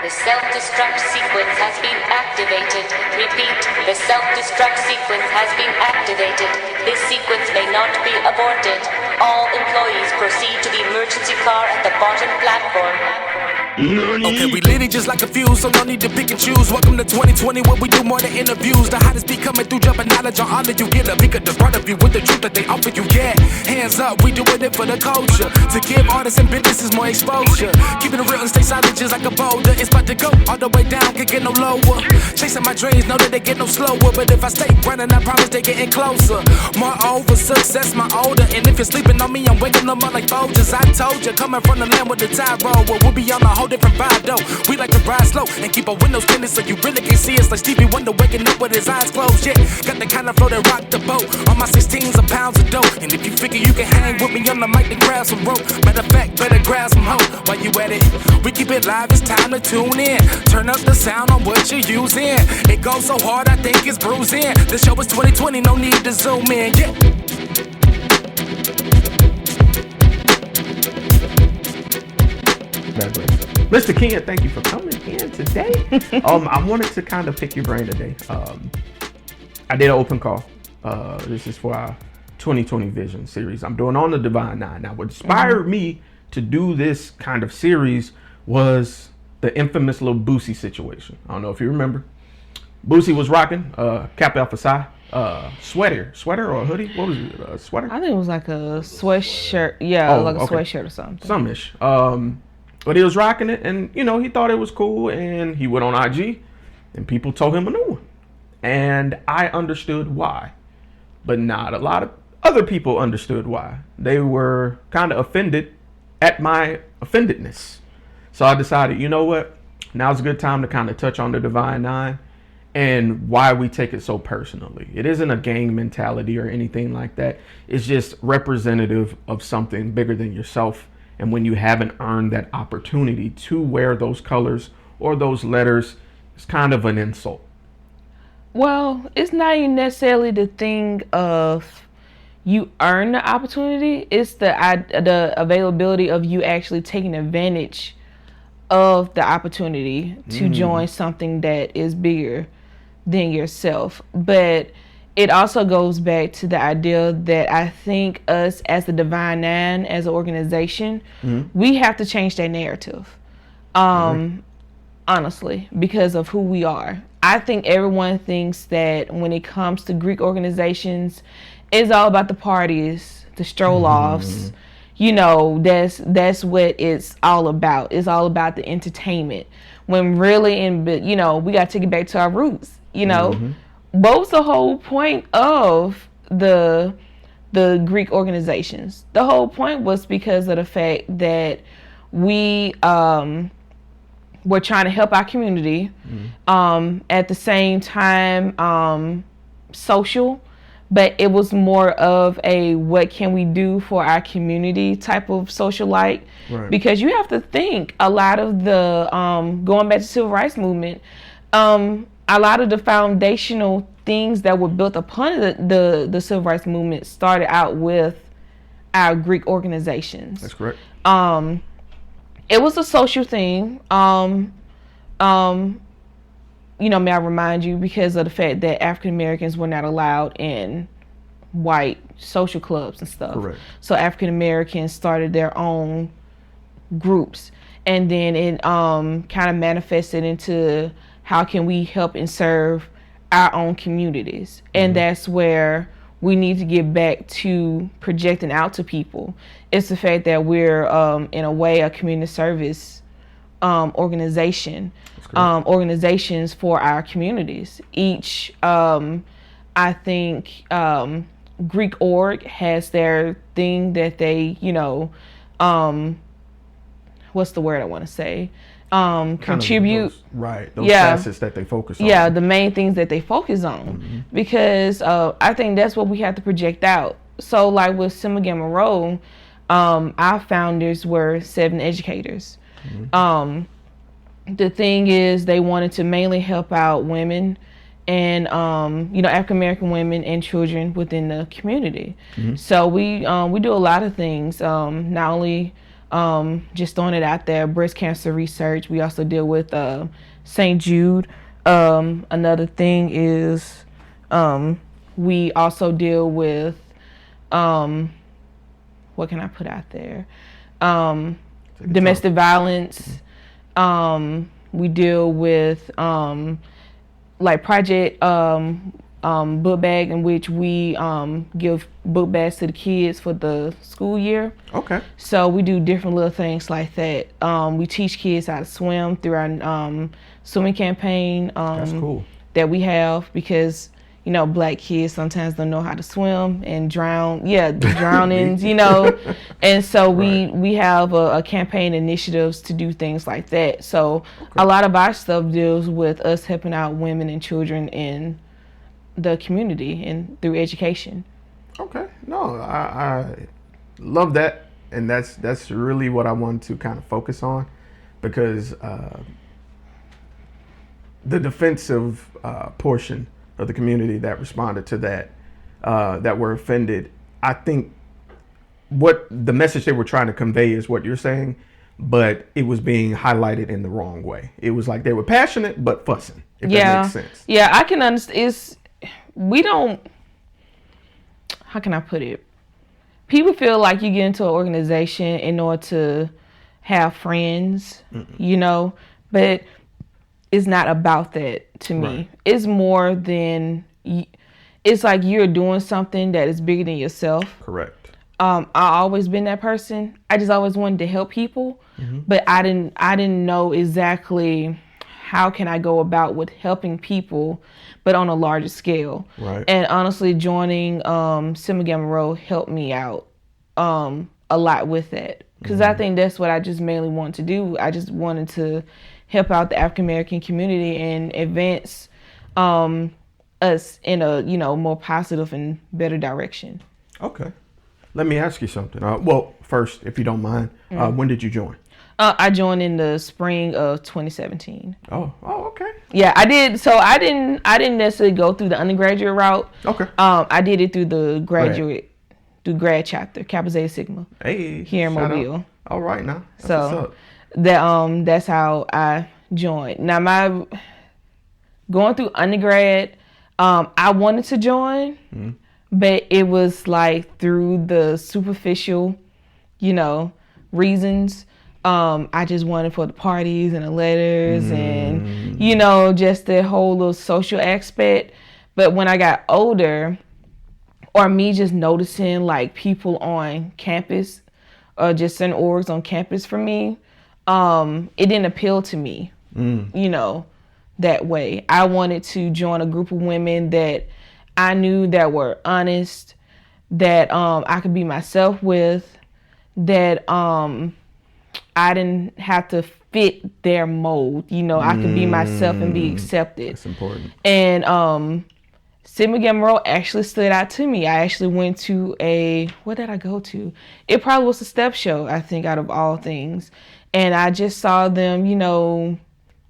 The self-destruct sequence has been activated. Repeat, the self-destruct sequence has been activated. This sequence may not be aborted. All employees proceed to the emergency car at the bottom platform. Okay, we lit it just like a fuse, so no need to pick and choose. Welcome to 2020, where we do more than interviews. The hottest be coming through, dropping knowledge on all of you. Get a peek at the front of you with the truth that they offer you. Yeah, hands up, we doing it for the culture. To give artists and businesses more exposure. Keeping it real and stay solid just like a boulder. It's about to go all the way down, can't get no lower. Chasing my dreams, know that they get no slower. But if I stay running, I promise they getting closer. Moreover, success my older. And if you're sleeping on me, I'm waking them up like Folgers. I told you, coming from the land with the tide roll. Well, we'll be on a whole different vibe though. We like to ride slow and keep our windows tinted so you really can see us. Like Stevie Wonder waking up with his eyes closed. Yeah, got the kind of flow that rock the boat. On my 16s of pounds of dough. And if you figure you can hang with me on the mic, then grab some rope. Matter of fact, better grab some hope. While you at it, we keep it live, it's time to tune in. Turn up the sound on what you're using. It goes so hard, I think it's bruising. The show is 2020, no need to zoom in. Yeah. Mr. T'Keyan, thank you for coming in today. I wanted to kind of pick your brain today. I did an open call. This is for our 2020 Vision series. I'm doing on the Divine Nine. Now, what inspired me to do this kind of series was the infamous little Boosie situation. I don't know if you remember. Boosie was rocking Kappa Alpha Psi sweater or a hoodie. What was it? A sweater? I think it was like a sweatshirt. Yeah, like a sweatshirt or something. Some-ish. But he was rocking it, and you know, he thought it was cool, and he went on IG, and people told him a new one, and I understood why, but not a lot of other people understood why. They were kind of offended at my offendedness, so I decided, you know what, now's a good time to kind of touch on the Divine Nine and why we take it so personally. It isn't a gang mentality or anything like that. It's just representative of something bigger than yourself. And when you haven't earned that opportunity to wear those colors or those letters, it's kind of an insult. Well, it's not even necessarily the thing of you earn the opportunity. It's the availability of you actually taking advantage of the opportunity to join something that is bigger than yourself. But it also goes back to the idea that I think us as the Divine Nine, as an organization, we have to change that narrative, honestly, because of who we are. I think everyone thinks that when it comes to Greek organizations, it's all about the parties, the stroll-offs. You know, that's what it's all about. It's all about the entertainment. When really, we got to take it back to our roots, you know. What was the whole point of the Greek organizations? The whole point was because of the fact that we were trying to help our community, at the same time social, but it was more of a what can we do for our community type of socialite. Right. Because you have to think a lot of the going back to the civil rights movement, a lot of the foundational things that were built upon the civil rights movement started out with our Greek organizations. That's correct. It was a social thing. May I remind you, because of the fact that African Americans were not allowed in white social clubs and stuff. Correct. So African Americans started their own groups, and then it kind of manifested into how can we help and serve our own communities. And that's where we need to get back to projecting out to people. It's the fact that we're in a way a community service organization, organizations for our communities. Each I think Greek org has their thing that they, what's the word I want to say? Contribute. Those facets that they focus on. Yeah, the main things that they focus on. Because I think that's what we have to project out. So like with Sigma Gamma Rho, our founders were 7 educators. The thing is, they wanted to mainly help out women and African American women and children within the community. So we do a lot of things, not only Just throwing it out there. Breast cancer research. We also deal with St. Jude. Another thing is we also deal with what can I put out there? Domestic violence. We deal with like project book bag, in which we give book bags to the kids for the school year. Okay. So we do different little things like that. We teach kids how to swim through our swimming campaign. That's cool. That we have, because you know, Black kids sometimes don't know how to swim and drown. Yeah, drownings, you know. And so we have a campaign initiatives to do things like that. So a lot of our stuff deals with us helping out women and children in the community and through education. Okay. No, I love that. And that's really what I want to kind of focus on, because the defensive portion of the community that responded to that, that were offended, I think what the message they were trying to convey is what you're saying, but it was being highlighted in the wrong way. It was like they were passionate but fussing, if that makes sense. Yeah, I can understand. We don't, how can I put it? People feel like you get into an organization in order to have friends, you know, but it's not about that to me. Right. It's more than, it's like you're doing something that is bigger than yourself. Correct. I always been that person. I just always wanted to help people, but I didn't know exactly how can I go about with helping people, but on a larger scale. Right. And honestly, joining Sigma Gamma Rho helped me out a lot with that, because I think that's what I just mainly wanted to do. I just wanted to help out the African American community and advance us in a, you know, more positive and better direction. Okay. Let me ask you something. Well, first, if you don't mind, when did you join? I joined in the spring of 2017. Oh, okay. Yeah, I did. So I didn't necessarily go through the undergraduate route. Okay. I did it through the grad chapter, Kappa Zeta Sigma. Hey, here in Mobile. Out. All right, now. That's so that's how I joined. Now my going through undergrad, I wanted to join, but it was like through the superficial, you know, reasons. I just wanted for the parties and the letters and, you know, just the whole little social aspect. But when I got older, or me just noticing like people on campus or just certain orgs on campus for me, it didn't appeal to me, you know, that way. I wanted to join a group of women that I knew that were honest, that I could be myself with, that I didn't have to fit their mold. You know, I could be myself and be accepted. That's important. And Sigma Gamma Rho actually stood out to me. I actually went to what did I go to? It probably was a step show, I think, out of all things. And I just saw them, you know,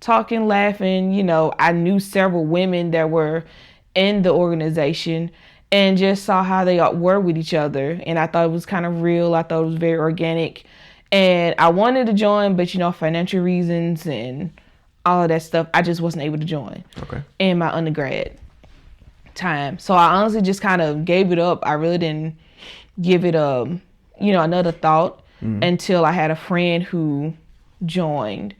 talking, laughing. You know, I knew several women that were in the organization, and just saw how they were with each other. And I thought it was kind of real. I thought it was very organic. And I wanted to join, but, you know, financial reasons and all of that stuff, I just wasn't able to join in my undergrad time. So I honestly just kind of gave it up. I really didn't give it another thought until I had a friend who joined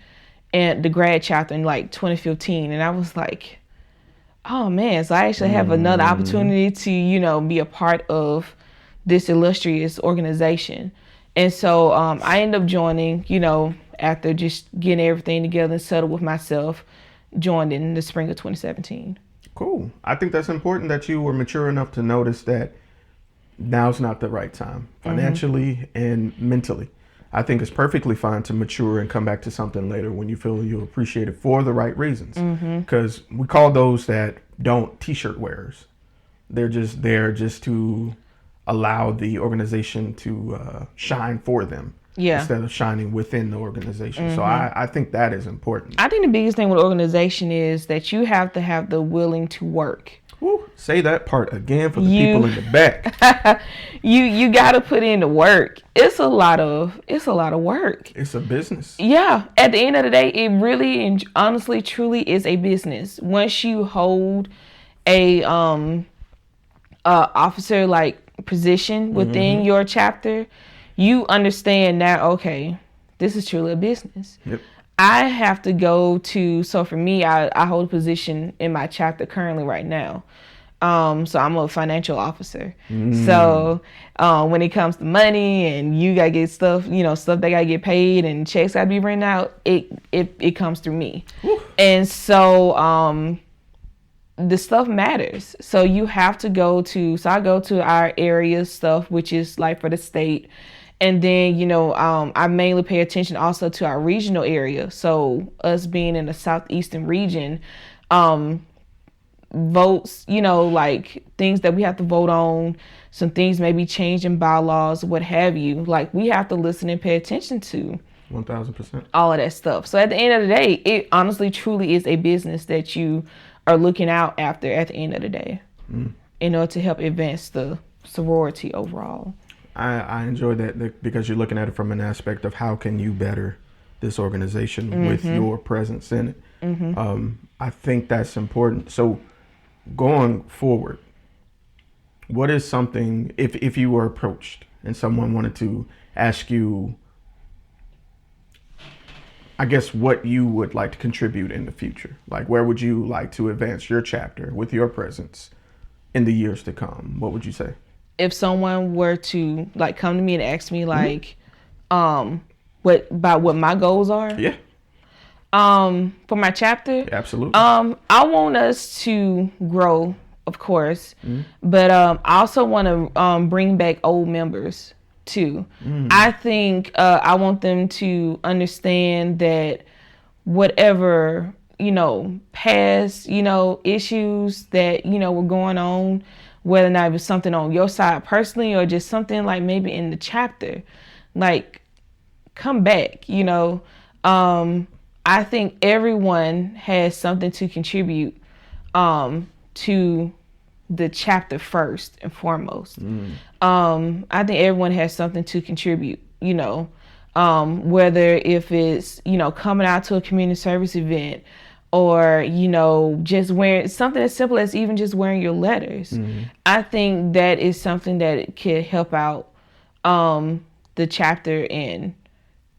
and the grad chapter in like 2015. And I was like, oh man, so I actually have another opportunity to, you know, be a part of this illustrious organization. And so I ended up joining, you know, after just getting everything together and settled with myself, joined in the spring of 2017. Cool. I think that's important that you were mature enough to notice that now's not the right time, financially and mentally. I think it's perfectly fine to mature and come back to something later when you feel you appreciate it for the right reasons. Because we call those that don't t-shirt wearers. They're just there just to allow the organization to shine for them instead of shining within the organization. So I think that is important. I think the biggest thing with organization is that you have to have the willing to work. Woo, say that part again for the people in the back. You gotta put in the work. It's a lot of work. It's a business. Yeah. At the end of the day, it really and honestly, truly is a business. Once you hold a officer like position within your chapter, you understand that, okay, this is truly a business. Yep. I have to go to, so for me, I hold a position in my chapter currently right now. So I'm a financial officer. So when it comes to money and you gotta get stuff, stuff that gotta get paid and checks gotta be written out, it comes through me. Woo. And so the stuff matters. So you have to go to, so I go to our area stuff, which is like for the state. And then, I mainly pay attention also to our regional area. So us being in the southeastern region, votes, like things that we have to vote on, some things maybe changing bylaws, what have you. Like we have to listen and pay attention to 1,000%. all of that stuff. So at the end of the day, it honestly truly is a business that you are looking out after at the end of the day in order to help advance the sorority overall. I enjoy that because you're looking at it from an aspect of how can you better this organization with your presence in it. I think that's important. So going forward, what is something, if you were approached and someone wanted to ask you, I guess, what you would like to contribute in the future? Like, where would you like to advance your chapter with your presence in the years to come? What would you say? If someone were to like come to me and ask me like, what my goals are? Yeah. For my chapter? Absolutely. I want us to grow, of course, but I also want to bring back old members too. I think I want them to understand that whatever past issues that were going on, whether or not it was something on your side personally or just something like maybe in the chapter, like come back. I think everyone has something to contribute to the chapter first and foremost. I think everyone has something to contribute, whether if it's, coming out to a community service event or, just wearing something as simple as even just wearing your letters. I think that is something that could help out the chapter in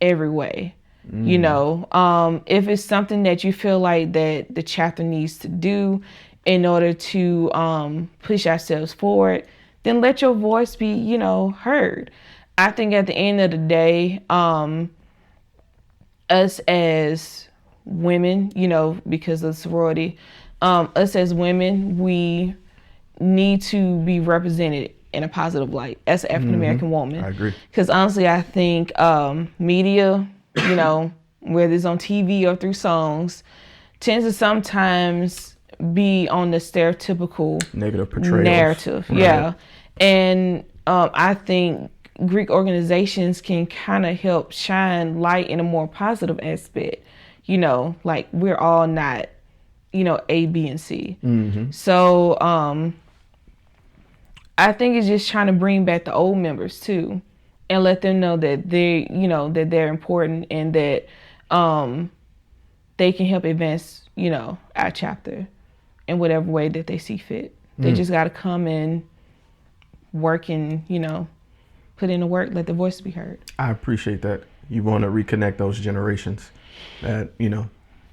every way. If it's something that you feel like that the chapter needs to do in order to push ourselves forward, then let your voice be, heard. I think at the end of the day, us as women, because of sorority, us as women, we need to be represented in a positive light as an African American woman. I agree. Because honestly, I think media, whether it's on TV or through songs, tends to sometimes be on the stereotypical negative portrayal narrative. Right. Yeah. And I think Greek organizations can kind of help shine light in a more positive aspect. Like we're all not, A, B, and C. So I think it's just trying to bring back the old members too, and let them know that they, that they're important and that they can help advance, our chapter in whatever way that they see fit. They just got to come and work and, put in the work, let the voice be heard. I appreciate that. You want to reconnect those generations that,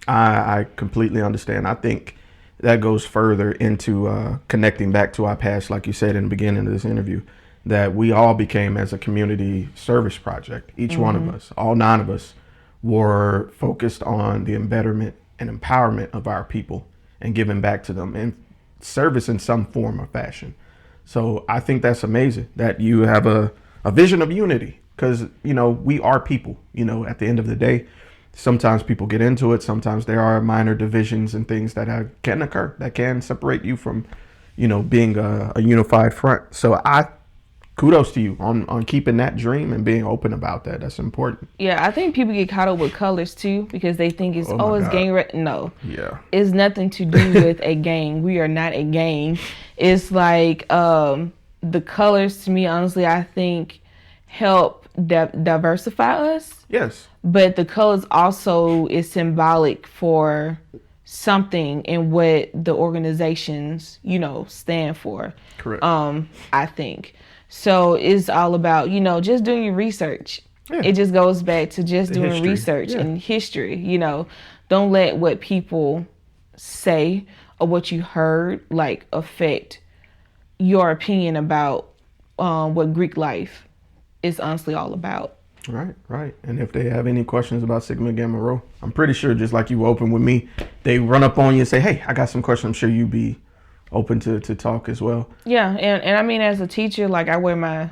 I completely understand. I think that goes further into connecting back to our past, like you said in the beginning of this interview, that we all became as a community service project. Each one of us, all 9 of us, were focused on the embetterment and empowerment of our people and giving back to them in service in some form or fashion. So I think that's amazing that you have a vision of unity because, we are people, at the end of the day. Sometimes people get into it. Sometimes there are minor divisions and things that can occur that can separate you from, being a unified front. So I kudos to you on keeping that dream and being open about that. That's important. Yeah, I think people get caught up with colors too because they think it's it's gang. No, yeah, it's nothing to do with a gang. We are not a gang. It's like the colors to me, honestly, I think help diversify us. Yes, but the colors also is symbolic for something in what the organizations, stand for. Correct. I think. So it's all about, just doing your research. Yeah. It just goes back to just doing history. Research and history, Don't let what people say or what you heard, affect your opinion about what Greek life is honestly all about. Right. And if they have any questions about Sigma Gamma Rho, I'm pretty sure just like you open with me, they run up on you and say, hey, I got some questions. I'm sure you'd be open to talk as well. Yeah, and I mean, as a teacher, I wear my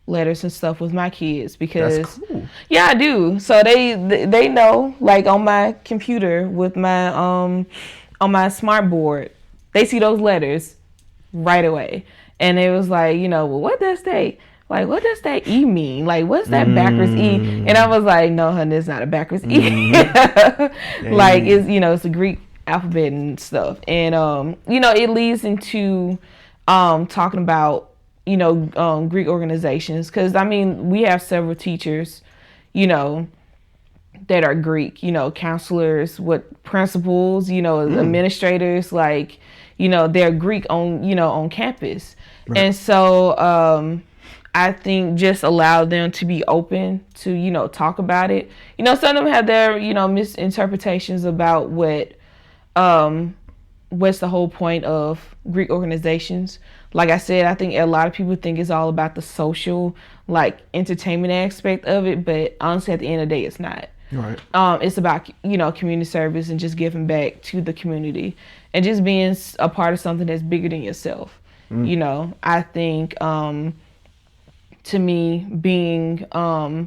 letters and stuff with my kids because that's cool. Yeah, I do. So they know, on my computer with my on my smart board, they see those letters right away, and it was well, what does that? What does that E mean? What's that backwards E? And I was like, no, honey, it's not a backwards E. It's, it's a Greek alphabet and stuff. And, it leads into talking about, Greek organizations. Because, we have several teachers, that are Greek, counselors, principals, administrators, they're Greek on campus. Right. And so, I think just allow them to be open to, talk about it. Some of them have their, misinterpretations about what's the whole point of Greek organizations. Like I said, I think a lot of people think it's all about the social, entertainment aspect of it. But honestly, at the end of the day, it's not. Right. It's about, community service and just giving back to the community and just being a part of something that's bigger than yourself. I think... to me, being a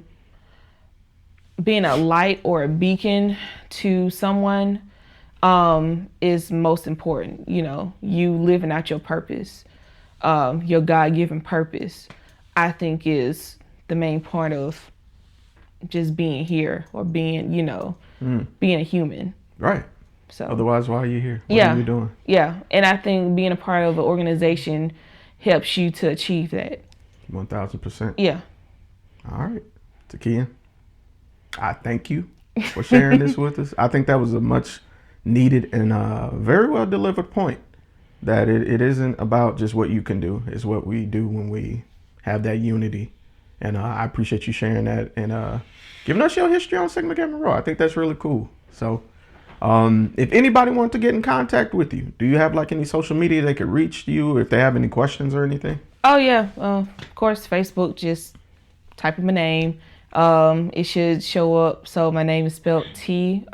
light or a beacon to someone is most important. You living out your purpose, your God-given purpose, I think is the main part of just being here or being, being a human. Right. So otherwise, why are you here? What are you doing? Yeah, and I think being a part of an organization helps you to achieve that. 1000%. Yeah. All right. T'Keyan, I thank you for sharing this with us. I think that was a much needed and very well delivered point that it isn't about just what you can do. It's what we do when we have that unity. And I appreciate you sharing that and giving us your history on Sigma Gamma Rho. I think that's really cool. So if anybody wants to get in contact with you, do you have any social media they could reach you if they have any questions or anything? Oh, yeah. Of course, Facebook, just type in my name. It should show up. So my name is spelled T''Keyan.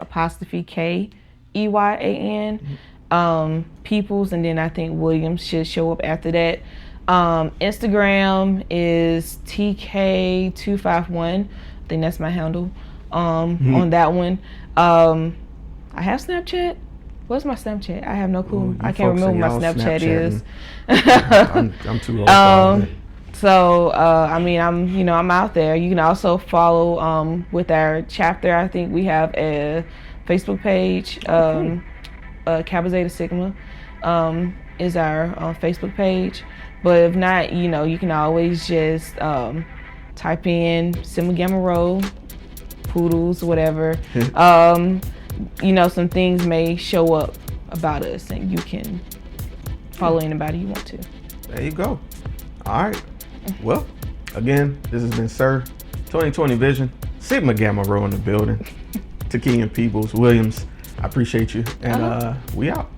Peoples, and then I think Williams should show up after that. Instagram is TK251. I think that's my handle on that one. I have Snapchat. What's my Snapchat? I have no clue. I can't remember what my Snapchat is. I'm too old. So I'm out there. You can also follow with our chapter. I think we have a Facebook page. Kappa Zeta Sigma is our Facebook page. But if not, you can always just type in Sigma Gamma Rho, Poodles, whatever. Some things may show up about us and you can follow anybody you want to. There you go. All right. Well, again, this has been Sirr, 2020 Vision, Sigma Gamma Rho in the building. T'Keyan Peoples-Williams, I appreciate you. And we out.